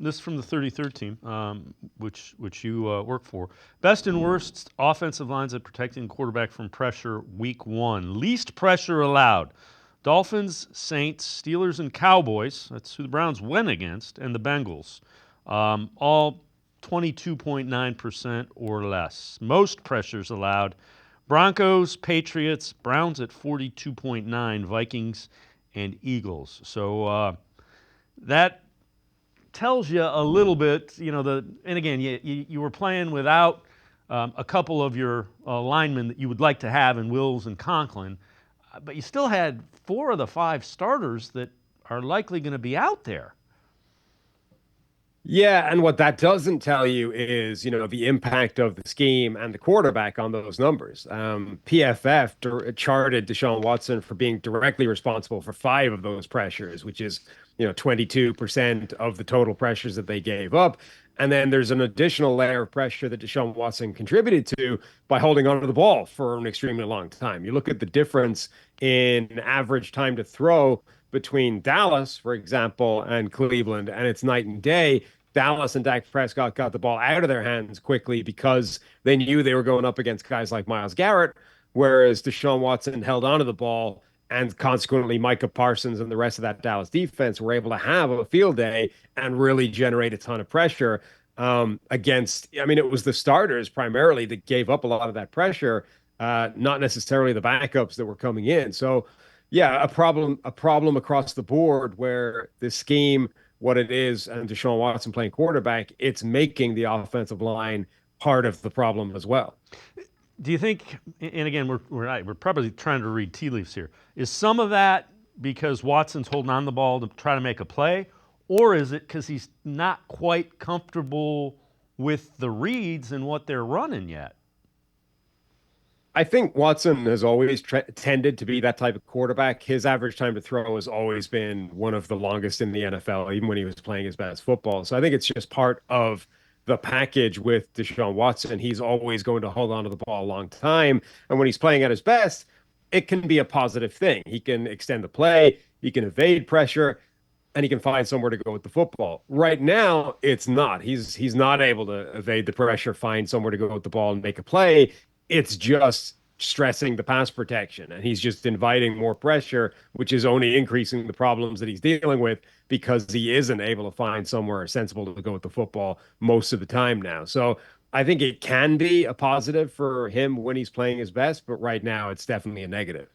This is from the 33rd team, which you work for. Best and worst offensive lines at protecting the quarterback from pressure week one. Least pressure allowed. Dolphins, Saints, Steelers, and Cowboys. That's who the Browns went against, and the Bengals. All 22.9% or less. Most pressures allowed. Broncos, Patriots, Browns at 42.9, Vikings, and Eagles. So that tells you a little bit, and again, you were playing without a couple of your linemen that you would like to have in Wills and Conklin, but you still had 4 of the 5 starters that are likely going to be out there. Yeah, and what that doesn't tell you is, the impact of the scheme and the quarterback on those numbers. PFF charted Deshaun Watson for being directly responsible for 5 of those pressures, which is, 22% of the total pressures that they gave up. And then there's an additional layer of pressure that Deshaun Watson contributed to by holding onto the ball for an extremely long time. You look at the difference in average time to throw between Dallas, for example, and Cleveland, and it's night and day. Dallas and Dak Prescott got the ball out of their hands quickly because they knew they were going up against guys like Myles Garrett, whereas Deshaun Watson held onto the ball, and consequently Micah Parsons and the rest of that Dallas defense were able to have a field day and really generate a ton of pressure against. I mean, it was the starters primarily that gave up a lot of that pressure, not necessarily the backups that were coming in. So, yeah, a problem across the board where the scheme, what it is, and Deshaun Watson playing quarterback, it's making the offensive line part of the problem as well. Do you think, and again, we're probably trying to read tea leaves here, is some of that because Watson's holding on the ball to try to make a play, or is it because he's not quite comfortable with the reads and what they're running yet? I think Watson has always tended to be that type of quarterback. His average time to throw has always been one of the longest in the NFL, even when he was playing his best football. So I think it's just part of the package with Deshaun Watson. He's always going to hold on to the ball a long time. And when he's playing at his best, it can be a positive thing. He can extend the play, he can evade pressure, and he can find somewhere to go with the football. Right now, it's not. He's not able to evade the pressure, find somewhere to go with the ball and make a play. It's just stressing the pass protection, and he's just inviting more pressure, which is only increasing the problems that he's dealing with because he isn't able to find somewhere sensible to go with the football most of the time now. So I think it can be a positive for him when he's playing his best, but right now it's definitely a negative.